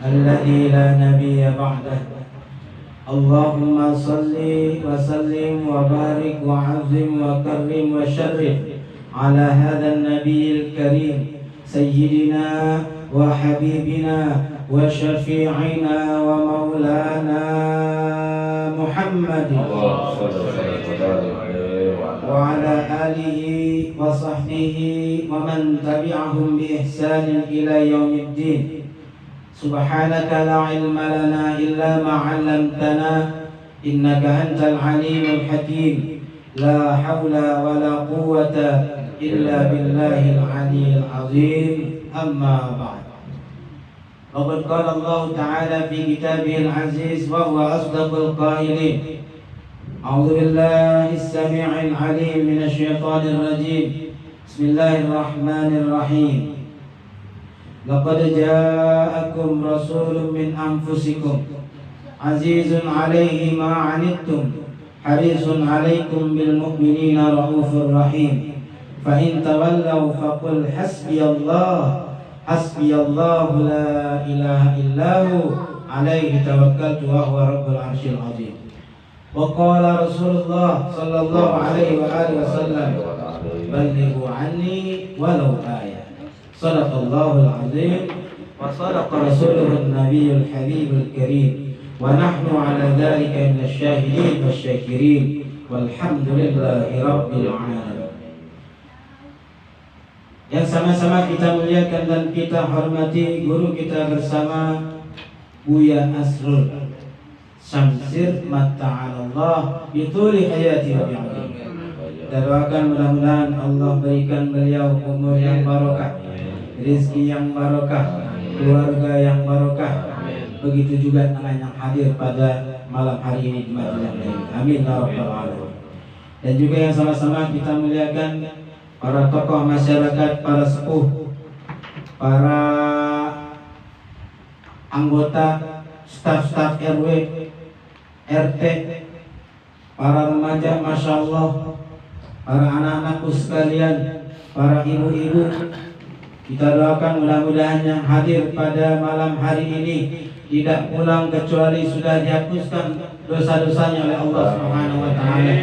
الذي لا نبي بعده. اللهم صل وسلم وبارك وعظم وكرم وشرف على هذا النبي الكريم سيدنا وحبيبنا وشفيعنا ومولانا محمد وعلى آله وصحبه ومن تبعهم بإحسان إلى يوم الدين. سبحانك لا علم لنا إلا ما علمتنا إنك أنت العليم الحكيم. لا حول ولا قوة إلا بالله العلي العظيم. أما بعد، وقد قال الله تعالى في كتابه العزيز وهو أصدق القائلين: أعوذ بالله السميع العليم من الشيطان الرجيم. بسم الله الرحمن الرحيم. لقد جاءكم رسول من أنفسكم عزيز عليه ما عنتم حريص عليكم بالمؤمنين رؤوف رحيم. فإن تولوا فقل حسبي الله لا إله إلا هو عليه توكلت وهو رب العرش العظيم. وقال رسول الله صلى الله عليه وآله وسلم: بلغوا عني ولو آية. صدق الله العظيم وصدق رسوله النبي الحبيب الكريم ونحن على ذلك من الشاهدين والشاكرين والحمد لله رب العالمين. Yang sama-sama kita muliakan dan kita hormati guru kita bersama Buya Asrul Syamsir Matta'alallah bituli hayati wa bi'alim. Kita doakan mudah-mudahan Allah berikan beliau umur yang barokah, rezeki yang barokah, keluarga yang barokah. Begitu juga dengan yang hadir pada malam hari ini di Madinah ini. Amin ya rabbal alamin. Dan juga yang sama-sama kita muliakan para tokoh masyarakat, para sepuh, para anggota, staf-staf RW, RT, para remaja, masya Allah, para anak-anakku sekalian, para ibu-ibu. Kita doakan mudah-mudahan yang hadir pada malam hari ini tidak pulang kecuali sudah dihapuskan dosa-dosanya oleh Allah Subhanahu wa taala.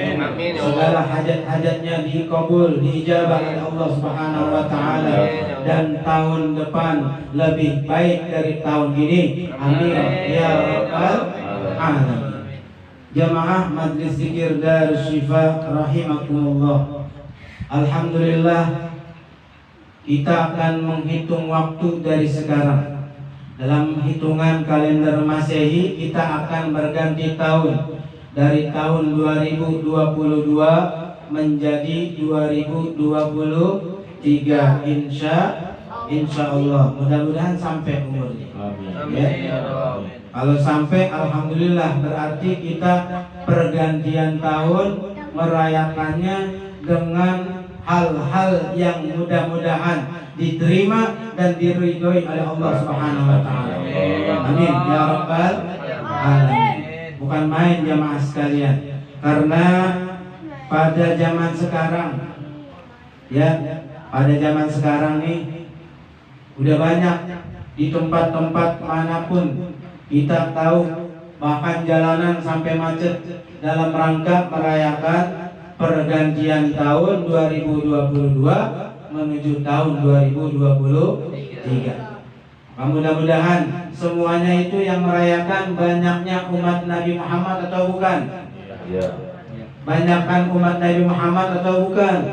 Segala hajat-hajatnya dikabul, diijabah oleh Allah Subhanahu wa taala, dan tahun depan lebih baik dari tahun ini. Amin ya rabbal alamin. Jamaah Majlis Zikir Darus Syifa rahimakumullah. Alhamdulillah, kita akan menghitung waktu dari sekarang. Dalam hitungan kalender Masehi kita akan berganti tahun dari tahun 2022 menjadi 2023 insya Allah. Mudah-mudahan sampai umurnya. Amin. Ya. Kalau sampai alhamdulillah, berarti kita pergantian tahun merayakannya dengan hal-hal yang mudah-mudahan diterima dan diridhoi oleh Allah Subhanahu wa taala. Amin ya rabbal alamin. Bukan main jamaah sekalian, karena pada zaman sekarang pada zaman sekarang nih udah banyak di tempat-tempat manapun kita tahu, bahkan jalanan sampai macet dalam rangka merayakan pergantian tahun 2022 menuju tahun 2023. Mudah-mudahan semuanya itu yang merayakan banyaknya umat Nabi Muhammad atau bukan? Banyakkan umat Nabi Muhammad atau bukan?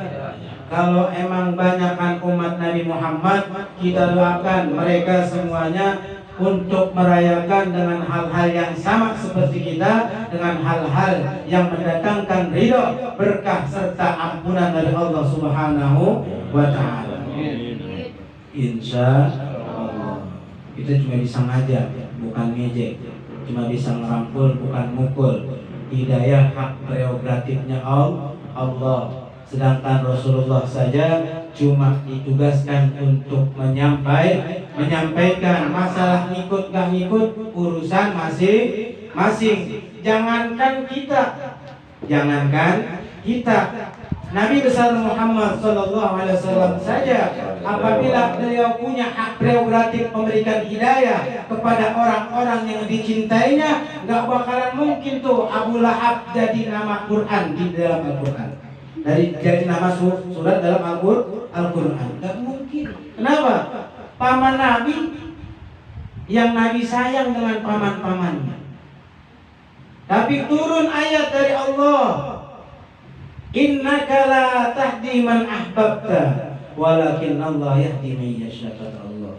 Kalau emang banyakkan umat Nabi Muhammad, kita doakan mereka semuanya untuk merayakan dengan hal-hal yang sama seperti kita, dengan hal-hal yang mendatangkan ridho, berkah serta ampunan dari Allah Subhanahu wa ta'ala. Insya Allah. Kita cuma bisa ngajak, bukan ngejek. Cuma bisa ngerangkul, bukan mukul. Hidayah hak prerogatifnya Allah. Sedangkan Rasulullah saja cuma ditugaskan untuk menyampaikan. Masalah ngikut gak ngikut urusan masing-masing. Jangankan kita, Nabi besar Muhammad Sallallahu Alaihi Wasallam saja apabila beliau punya hak prerogatif memberikan hidayah kepada orang-orang yang dicintainya, nggak bakalan mungkin tuh Abu Lahab jadi nama Quran di dalam Al-Quran, jadi nama surat dalam Al-Quran, nggak mungkin. Kenapa? Paman Nabi yang Nabi sayang dengan paman-pamannya, tapi turun ayat dari Allah, innaka la tahdi man ahbabta walakin Allah yahdi man yasha, kata Allah.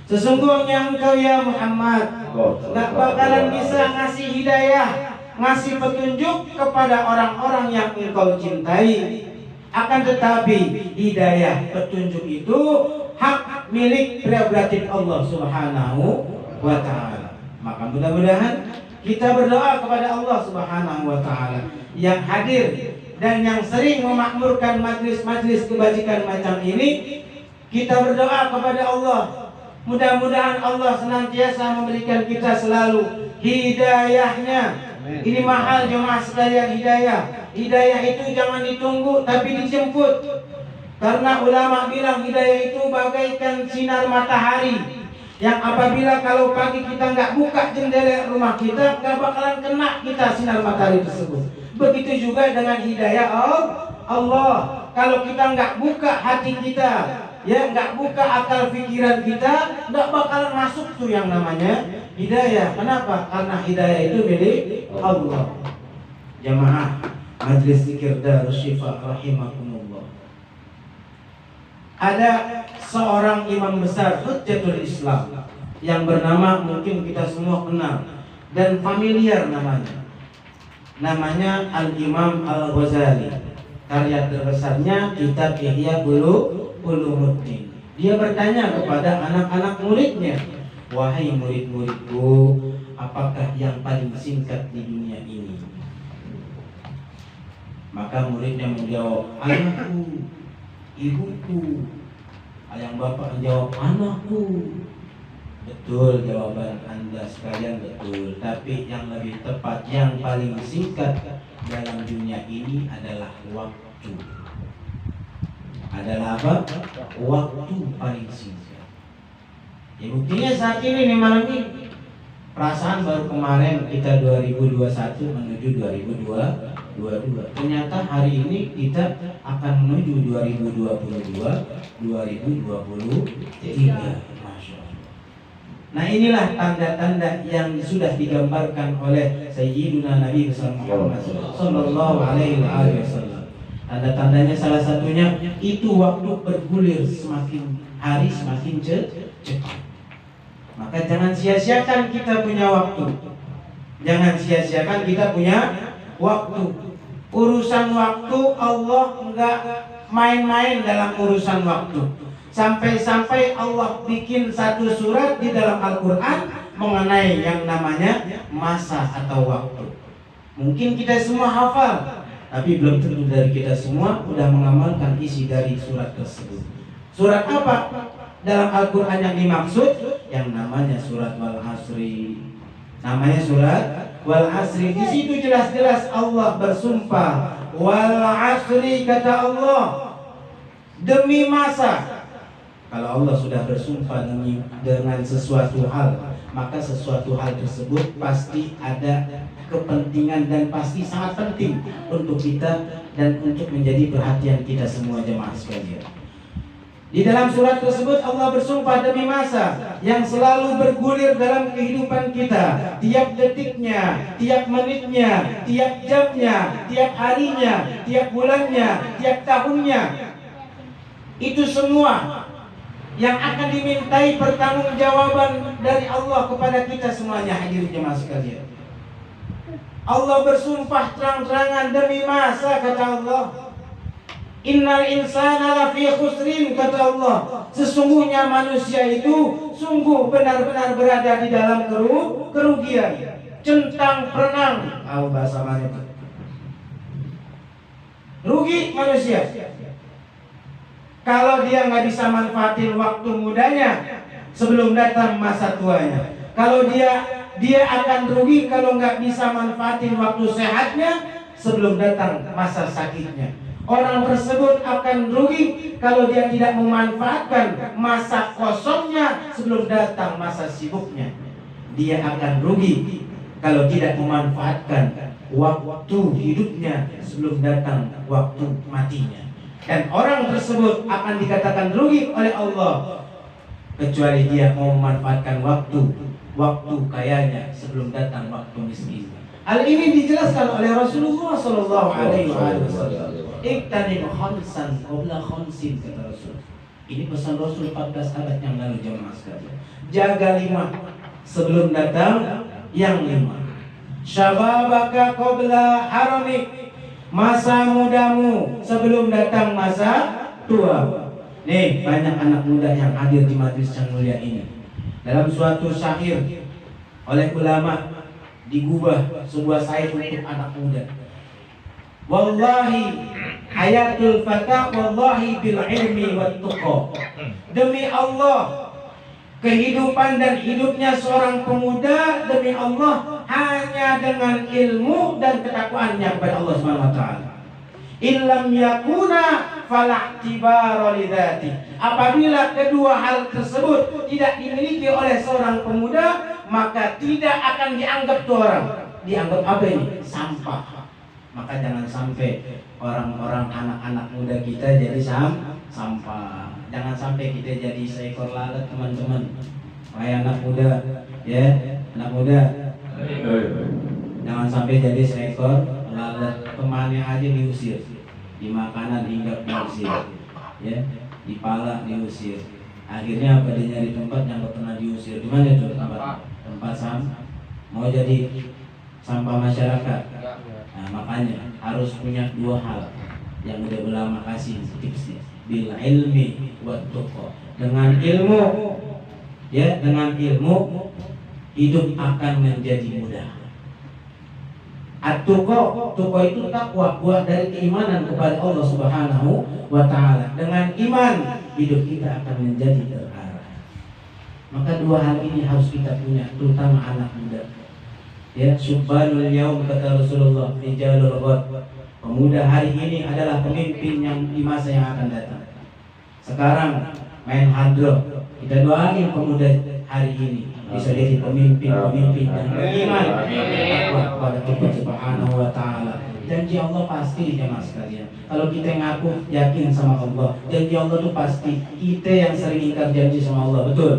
Sesungguhnya engkau ya Muhammad gak bakalan bisa ngasih hidayah, ngasih petunjuk kepada orang-orang yang engkau cintai. Akan tetapi hidayah petunjuk itu hak milik prerogatif Allah Subhanahu wa ta'ala. Maka mudah-mudahan kita berdoa kepada Allah Subhanahu wa ta'ala yang hadir dan yang sering memakmurkan majlis-majlis kebajikan macam ini. Kita berdoa kepada Allah, mudah-mudahan Allah senantiasa memberikan kita selalu hidayahnya. Ini mahal jemaah sekalian, hidayah. Hidayah itu jangan ditunggu tapi dijemput. Karena ulama bilang hidayah itu bagaikan sinar matahari yang apabila kalau pagi kita nggak buka jendela rumah kita, nggak bakalan kena kita sinar matahari tersebut. Begitu juga dengan hidayah Allah. Kalau kita nggak buka hati kita, ya nggak buka akal pikiran kita, nggak bakalan masuk tuh yang namanya hidayah. Kenapa? Karena hidayah itu milik Allah. Jamaah Majlis Zikir Darus Syifa rahimakumullah. Ada seorang imam besar Hujjatul Islam yang bernama, mungkin kita semua kenal dan familiar namanya. Namanya Al-Imam Al-Ghazali. Karya terbesarnya kitab Ihya Ulumuddin. Dia bertanya kepada anak-anak muridnya, wahai murid-muridku, apakah yang paling singkat di dunia ini? Maka muridnya menjawab, anakku, ibuku. Yang bapak menjawab, anakku. Betul jawaban Anda sekalian, betul. Tapi yang lebih tepat, yang paling singkat dalam dunia ini adalah waktu. Adalah apa? Waktu paling singkat. Ya buktinya saat ini nih, malam ini. Perasaan baru kemarin kita 2021 menuju 2022. Ternyata hari ini kita akan menuju 2022, 2023. Masya Allah. Nah inilah tanda-tanda yang sudah digambarkan oleh Sayyiduna Nabi Muhammad Sallallahu Alaihi Wasallam. Tanda-tandanya salah satunya itu waktu bergulir, semakin hari semakin cepat. Maka jangan sia-siakan kita punya waktu. Jangan sia-siakan kita punya waktu. Urusan waktu Allah enggak main-main dalam urusan waktu. Sampai-sampai Allah bikin satu surat di dalam Al-Quran mengenai yang namanya masa atau waktu. Mungkin kita semua hafal, tapi belum tentu dari kita semua sudah mengamalkan isi dari surat tersebut. Surat apa dalam Al-Quran yang dimaksud? Yang namanya surat Wal Asri. Namanya surat Wal Asri. Di situ jelas-jelas Allah bersumpah. Wal Asri, kata Allah, demi masa. Kalau Allah sudah bersumpah dengan sesuatu hal, maka sesuatu hal tersebut pasti ada kepentingan dan pasti sangat penting untuk kita dan untuk menjadi perhatian kita semua jemaah sekalian. Di dalam surat tersebut Allah bersumpah demi masa yang selalu bergulir dalam kehidupan kita, tiap detiknya, tiap menitnya, tiap jamnya, tiap harinya, tiap bulannya, tiap tahunnya. Itu semua yang akan dimintai pertanggungjawaban dari Allah kepada kita semuanya, hadirin jemaah sekalian. Allah bersumpah terang-terangan demi masa, kata Allah. Innal insana lafi khusrin, kata Allah. Sesungguhnya manusia itu sungguh benar-benar berada di dalam kerugian, centang perenang. Bahasa mana itu? Rugi manusia kalau dia nggak bisa manfaatin waktu mudanya sebelum datang masa tuanya. Kalau dia akan rugi kalau nggak bisa manfaatin waktu sehatnya sebelum datang masa sakitnya. Orang tersebut akan rugi kalau dia tidak memanfaatkan masa kosongnya sebelum datang masa sibuknya. Dia akan rugi kalau tidak memanfaatkan waktu hidupnya sebelum datang waktu matinya. Dan orang tersebut akan dikatakan rugi oleh Allah kecuali dia mau memanfaatkan waktu kayanya sebelum datang waktu miskin. Hal ini dijelaskan oleh Rasulullah Sallallahu Alaihi Wasallam. Iktanim khamsan qabla khamsin, kata Rasul. Ini pesan Rasul 14 abad yang lalu, jamaah sekalian. Jaga 5 sebelum datang yang 5. Syababaka qabla haramik, masa mudamu sebelum datang masa tua. Nih, banyak anak muda yang hadir di majelis yang mulia ini. Dalam suatu syair oleh ulama digubah sebuah syair untuk anak muda. Wallahi hayatul fata wallahi bil ilmi wat tuqa. Demi Allah, kehidupan dan hidupnya seorang pemuda demi Allah hanya dengan ilmu dan ketakwaannya kepada Allah Subhanahu wa taala. Illam yakuna fala i'tibara lidzati. Apabila kedua hal tersebut tidak dimiliki oleh seorang pemuda, maka tidak akan dianggap tuh orang. Dianggap apa ini? Sampah. Maka jangan sampai orang-orang anak-anak muda kita jadi sampah. Jangan sampai kita jadi seekor lalat, teman-teman. Wahai anak muda, ya, anak muda. Jangan sampai jadi seekor lalat. Kemana aja diusir. Di makanan hingga diusir. Ya, di pala diusir. Akhirnya apa, dia nyari tempat yang gak pernah diusir. Di mana tuh tempat sampah? Mau jadi sampah masyarakat. Nah, makanya harus punya 2 hal yang udah ulama kasih tipsnya. Bil ilmi wat tuqa. Dengan ilmu, ya, dengan ilmu hidup akan menjadi mudah. At-tuqa, tuqa itu takwa, buah dari keimanan kepada Allah Subhanahu wa taala. Dengan iman hidup kita akan menjadi terarah. Maka 2 hal ini harus kita punya, terutama anak muda. Ya, subhanul yaum, kata Rasulullah, rijalul ghad. Pemuda hari ini adalah pemimpin yang di masa yang akan datang. Sekarang main hadroh, kita doain pemuda hari ini bisa jadi pemimpin-pemimpin yang beriman kepada Allah Subhanahu wa taala. Janji Allah pasti, jemaah sekalian. Kalau kita ngaku yakin sama Allah, janji Allah itu pasti. Kita yang sering ingkar janji sama Allah, betul.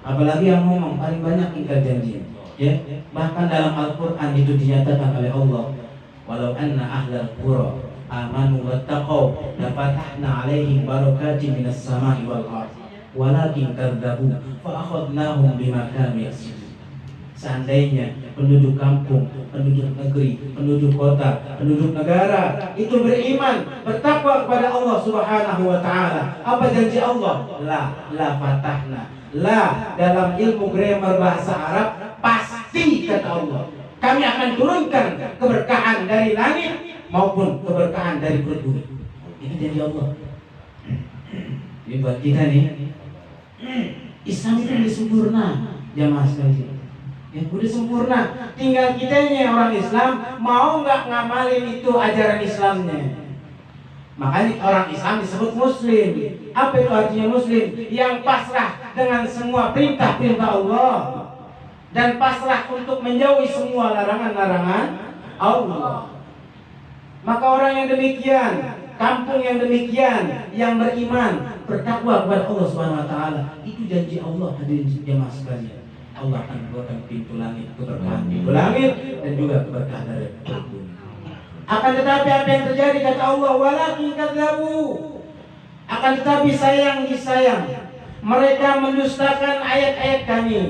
Apalagi yang ngomong paling banyak ingkar janji. Ya, bahkan dalam Al-Quran itu dinyatakan oleh Allah, walau anna ahlal qura amanu wattaqau lafatahna alaihim barakatin minas samai wal ardh walakin kadzabu fa akhadnahum bima kanu yaksibun. Seandainya penduduk kampung, penduduk negeri, penduduk kota, penduduk negara itu beriman, bertakwa kepada Allah Subhanahu wa taala, apa janji Allah? La fatahna. La dalam ilmu grammar bahasa Arab pasti, kata Allah, kami akan turunkan keberkahan dari langit maupun keberkahan dari perut bumi. Ini janji Allah. Ini buat kita nih. Islam itu udah sempurna, jamaah sekalian. Ya, udah sempurna. Tinggal kitanya orang Islam mau nggak ngamalin itu ajaran Islamnya. Makanya orang Islam disebut Muslim. Apa itu artinya Muslim? Yang pasrah dengan semua perintah-perintah Allah dan pasrah untuk menjauhi semua larangan-larangan Allah. Maka orang yang demikian, kampung yang demikian, yang beriman, bertakwa kepada Allah Subhanahu wa taala, itu janji Allah, hadirin jemaah sekalian. Allah akan membuatkan pintu langit, keberkahan pintu langit dan juga keberkahan dari bumi. Akan tetapi apa yang terjadi, kata Allah, walakin kadzabu. Akan tetapi sayang disayang, mereka mendustakan ayat-ayat kami.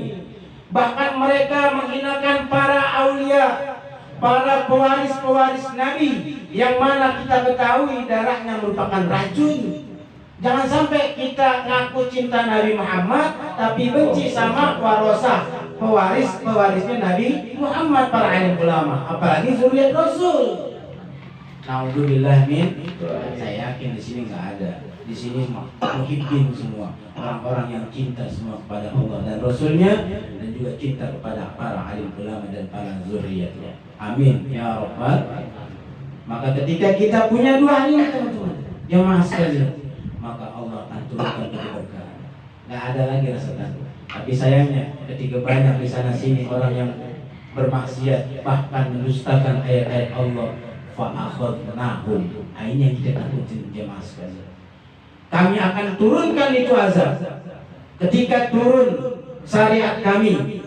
Bahkan mereka menghinakan para aulia, para pewaris-pewaris Nabi, yang mana kita ketahui darahnya merupakan racun. Jangan sampai kita ngaku cinta Nabi Muhammad tapi benci sama warosah, pewaris-pewarisnya Nabi Muhammad, para alim ulama, apalagi zuriat Rasul. Naudzubillah min. Saya yakin di sini nggak ada. Di sini muhibbin semua, orang-orang yang cinta semua kepada Allah dan Rasulnya, dan juga cinta kepada para alim ulama dan para zuriatnya. Amin ya rabbal Maka ketika kita punya dua ini teman-teman, jemaah sekalian, maka Allah akan turunkan keberkahan. Nggak ada lagi rasa takut. Tapi sayangnya ketika banyak di sana sini orang yang bermaksiat, bahkan mendustakan ayat-ayat Allah, fa'akhadnahum. Ini yang kita takutin jemaah sekalian. Kami akan turunkan itu azab ketika turun syariat kami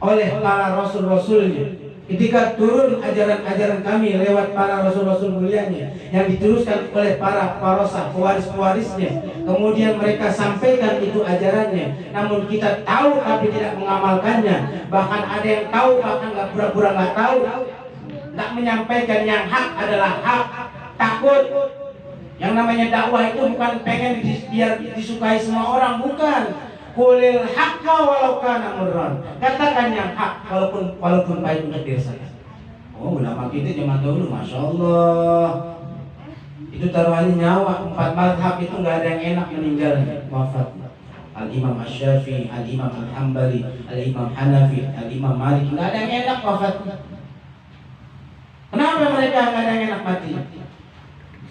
oleh para rasul-rasulnya, ketika turun ajaran-ajaran kami lewat para rasul-rasul mulianya yang diteruskan oleh para parosah pewaris-pewarisnya, kemudian mereka sampaikan itu ajarannya, namun kita tahu tapi tidak mengamalkannya. Bahkan ada yang tahu bahkan nggak pura-pura nggak tahu, nggak menyampaikan yang hak adalah hak. Takut. Yang namanya dakwah itu bukan pengen biar disukai semua orang, bukan. Qulil haqqa walau kana murran. Katakan yang hak walaupun pahit untuk diri saya. Oh, ulama kita zaman dahulu, masya Allah, itu taruhannya nyawa. 4 mazhab itu nggak ada yang enak meninggalnya, wafat. Al-Imam Asy-Syafi'i, Al-Imam Al-Hambali, Al-Imam Hanafi, Al-Imam Malik, nggak ada yang enak wafat. Kenapa mereka nggak ada yang enak mati?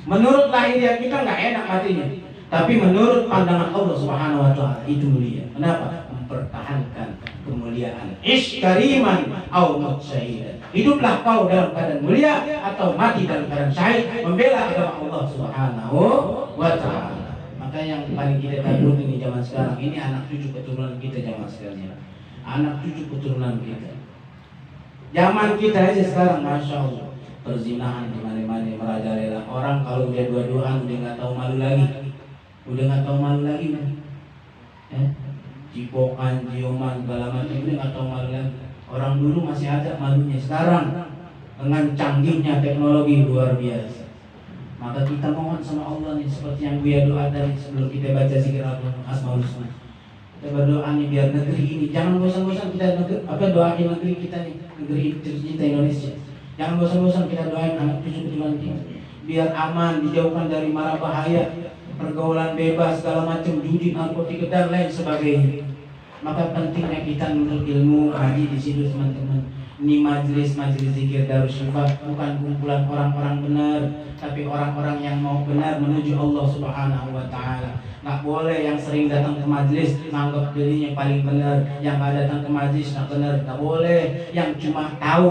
Menurut lahiriah kita nggak enak matinya, tapi menurut pandangan Allah Subhanahu Wa Taala itu mulia. Kenapa? Mempertahankan kemuliaan. Ish kariman au mut syahidan. Hiduplah kau dalam keadaan mulia atau mati dalam keadaan syahid membela agama Allah Subhanahu Wa Taala. Maka yang paling kita takut ini zaman sekarang ini anak cucu keturunan kita jamaah sekalian. Anak cucu keturunan kita. Zaman kita aja sekarang, masya Allah, perzinahan di mana-mana merajalela. Orang kalau udah dua-duaan udah nggak tahu malu lagi, ya? Cipokan, ciuman, segala macam udah nggak tahu malu lagi. Orang dulu masih ada malunya, sekarang dengan canggihnya teknologi luar biasa. Maka kita mohon sama Allah nih, seperti yang Buya doa tadi sebelum kita baca zikir Asmaul Husna. Kita berdoa nih biar negeri ini, jangan bosan-bosan kita doain negeri kita nih, negeri kita Indonesia. Jangan bosan-bosan kita doain anak cucu keturunan kita biar aman, dijauhkan dari mara bahaya, pergaulan bebas, segala macam judi, narkotika dan lain sebagainya. Maka pentingnya kita menuntut ilmu, haji di situ teman-teman. Ini majelis zikir Darus Syifa bukan kumpulan orang-orang benar, tapi orang-orang yang mau benar menuju Allah Subhanahu Wa Taala. Nggak boleh yang sering datang ke majelis menganggap dirinya paling benar, yang nggak datang ke majelis nggak benar. Nggak boleh yang cuma tahu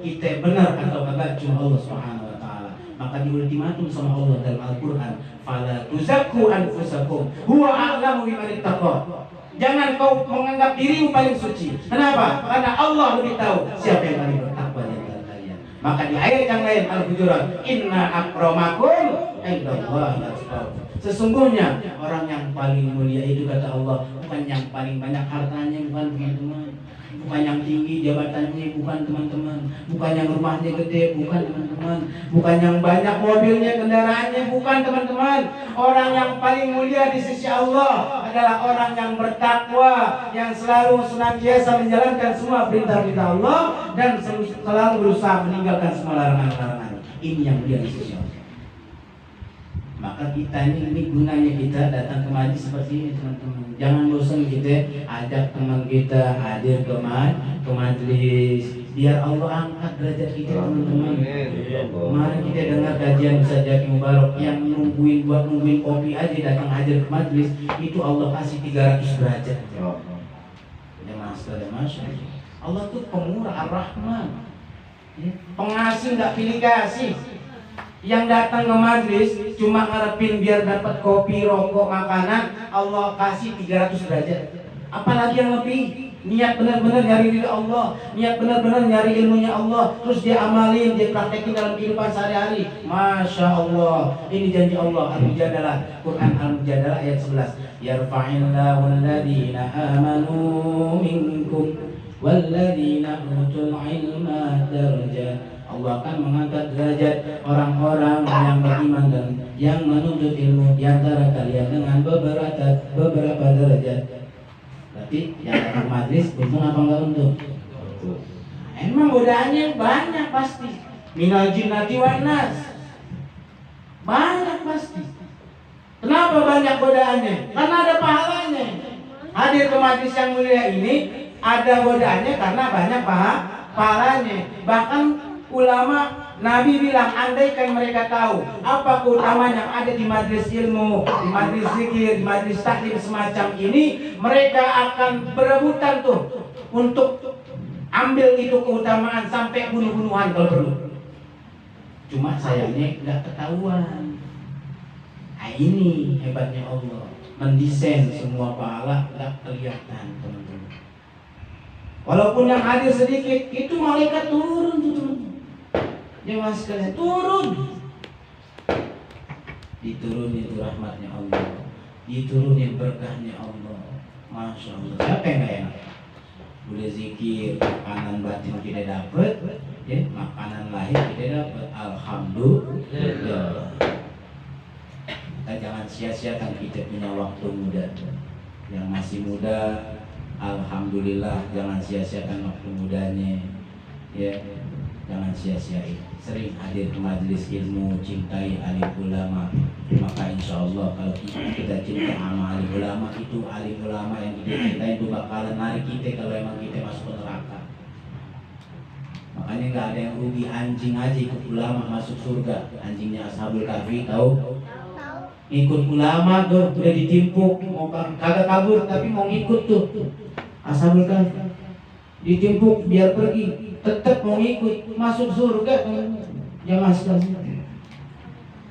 kita benar atau kagak cuma Allah Subhanahu Wa Taala. Maka diultimatum sama Allah dalam Al-Quran, fala tuzakku anfusakum huwa a'lamu biman ittaqa. Jangan kau menganggap dirimu paling suci. Kenapa? Karena Allah lebih tahu siapa yang paling bertakwa di antara kalian. Maka di ayat yang lain Al-Hujurat, inna akramakum indallahi atqakum. Sesungguhnya orang yang paling mulia itu kata Allah bukan yang paling banyak hartanya, bukan teman-teman, bukan yang tinggi jabatannya, bukan teman-teman, bukan yang rumahnya gede, bukan teman-teman, bukan yang banyak mobilnya, kendaraannya, bukan teman-teman. Orang yang paling mulia di sisi Allah adalah orang yang bertakwa, yang selalu senantiasa menjalankan semua perintah-perintah Allah dan selalu berusaha meninggalkan semua larangan-larangan. Ini yang mulia di sisi Allah. Maka kita ini gunanya kita datang ke majlis seperti ini teman-teman. Jangan bosan kita ajak teman kita hadir ke majlis, biar Allah angkat derajat kita teman-teman. Mari kita dengar kajian Ustaz Zaki Mubarak yang nungguin kopi aja datang hadir ke majlis, itu Allah kasih 300 derajat. Ya Masya Allah tuh pemurah Ar-Rahman, pengasih nggak pilih kasih. Yang datang ke majlis cuma ngarepin biar dapat kopi, rokok, makanan, Allah kasih 300 derajat. Apalagi yang lebih, niat benar-benar nyari ridha Allah, niat benar-benar nyari ilmunya Allah, terus dia amalin, dia praktekin dalam kehidupan sehari-hari. Masya Allah, ini janji Allah. Al-Mujadalah, Quran Al-Mujadalah ayat 11. Yarfa'illahu alladhina amanu minkum walladhina utul ilma darajat. Allah akan mengangkat derajat orang-orang yang beriman dan yang menuntut ilmu di antara kalian dengan beberapa derajat. Berarti yang datang majlis untung apa enggak untung? Emang godaannya banyak pasti. Minal jinnati wan nas. Banyak pasti. Kenapa banyak godaannya? Karena ada pahalanya. Hadir ke majlis yang mulia ini ada godaannya karena banyak pahalanya. Bahkan ulama Nabi bilang, andaikan mereka tahu apa keutamaan yang ada di majelis ilmu, di majelis zikir, di majelis taklim semacam ini, mereka akan berebutan tuh untuk ambil itu keutamaan sampai bunuh-bunuhan kalau perlu. Cuma sayangnya nggak ketahuan. Nah, ini hebatnya Allah, mendesain semua pahala nggak kelihatan, teman-teman. Walaupun yang hadir sedikit, itu malaikat turun tuh, teman-teman. Jemaah sekalian, turun. Diturunin itu rahmatnya Allah, diturunin berkahnya Allah. Masya Allah. Siapa yang gak enak? Boleh zikir, makanan batin tidak dapat, ya, makanan lahir tidak dapat. Alhamdulillah. Kita jangan sia-siakan kita punya waktu muda. Yang masih muda, alhamdulillah, jangan sia-siakan waktu mudanya. Ya, jangan sia-siain. Sering hadir ke majelis ilmu, cintai alim ulama. Maka insya Allah kalau kita cinta sama alim ulama, itu alim ulama yang kita cintai itu bakalan narik kita kalau emang kita masuk ke neraka. Makanya nggak ada yang rugi, anjing aja ikut ulama masuk surga. Anjingnya Ashabul Kahfi tahu? Ikut ulama tuh udah ditimpuk, mau kagak kabur tapi mau ngikut tuh. Ashabul Kahfi ditimpuk biar pergi, tetap mau ikut masuk surga. Jangan sekali.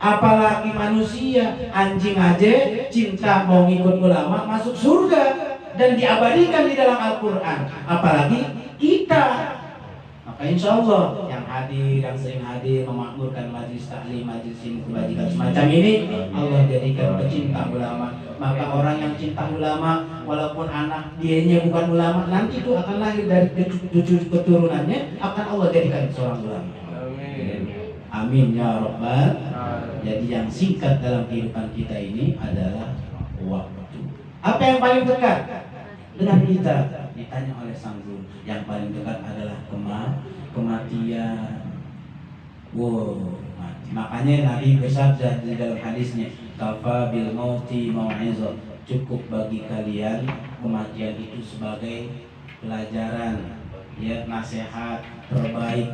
Apalagi manusia, anjing aja cinta mau ngikut ulama masuk surga dan diabadikan di dalam Al-Quran. Apalagi kita. Maka insya Allah yang hadir, yang sering hadir memakmurkan majlis taklim, majlis kebajikan semacam ini, Allah jadikan pecinta ulama. Maka orang yang cinta ulama, walaupun anak dianya bukan ulama, nanti itu akan lahir dari cucu keturunannya, akan Allah jadikan seorang ulama. Amin ya Rabbal. Jadi yang singkat dalam kehidupan kita ini adalah waktu. Apa yang paling dekat dengan kita? Ditanya oleh Sang Guru, yang paling dekat adalah kematian. Wow, mati. Makanya Nabi bersabda di dalam hadisnya, kafa bil mauti mau'izah. Cukup bagi kalian kematian itu sebagai pelajaran, ya, nasihat terbaik.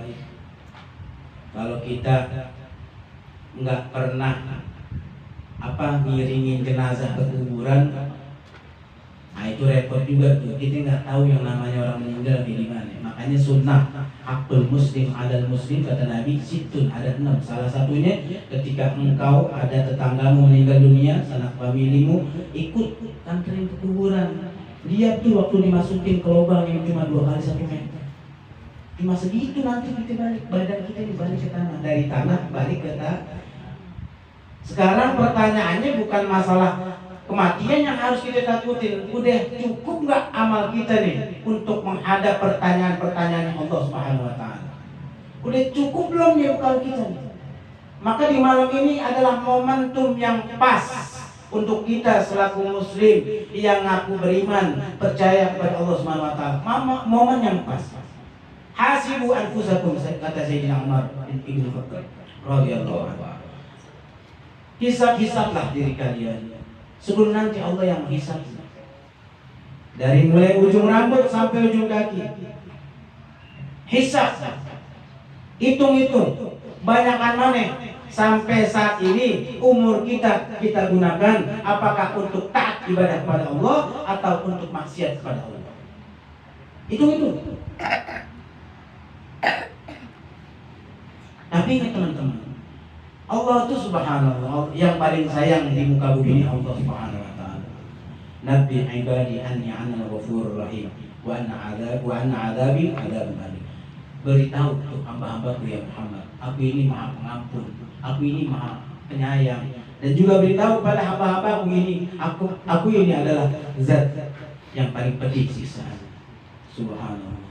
Kalau kita nggak pernah ngiringin jenazah ke kuburan, nah itu repot juga tuh. Kita nggak tahu yang namanya orang meninggal di mana. Makanya sunnah hakul muslim adal muslim, kata Nabi, situn ada 6. Salah satunya ketika engkau ada tetanggamu meninggal dunia, sanak familimu, ikut anterin ke kuburan. Lihat tuh waktu dimasukin ke lubang yang cuma 2 kali 1 meter. Cuma segitu, nanti kita balik, badan kita dibalik ke tanah, dari tanah balik ke tanah. Sekarang pertanyaannya bukan masalah kematian yang harus kita takutin. Udah cukup nggak amal kita nih untuk menghadap pertanyaan-pertanyaan Allah Subhanahu Wa Taala? Udah cukup belum ya bekal kita nih? Maka di malam ini adalah momentum yang pas untuk kita selaku muslim yang ngaku beriman, percaya kepada Allah Subhanahu Wa Taala. Momen yang pas. Hasibu anfusakum, kata Sayyidina Umar bin Khattab radhiyallahu anhu. Hisab-hisablah diri kalian sebelum nanti Allah yang menghisab. Dari mulai ujung rambut sampai ujung kaki. Hisab. Hitung-hitung banyakkan mana sampai saat ini umur kita gunakan apakah untuk taat ibadah kepada Allah atau untuk maksiat kepada Allah. Hitung-hitung. Tapi ingat teman-teman, Allah itu subhanallah yang paling sayang di muka bumi ini, Allah Subhanahu Wa Taala. Nabi ibadi anni ana al-ghafurur rahim wa anna adzabi adzabun alim. Beritahu untuk hamba-hambaku ya Muhammad, aku ini maha pengampun, aku ini maha penyayang. Dan juga beritahu pada hamba-hambaku ini, aku ini adalah zat yang paling pedih siksaan. Subhanallah.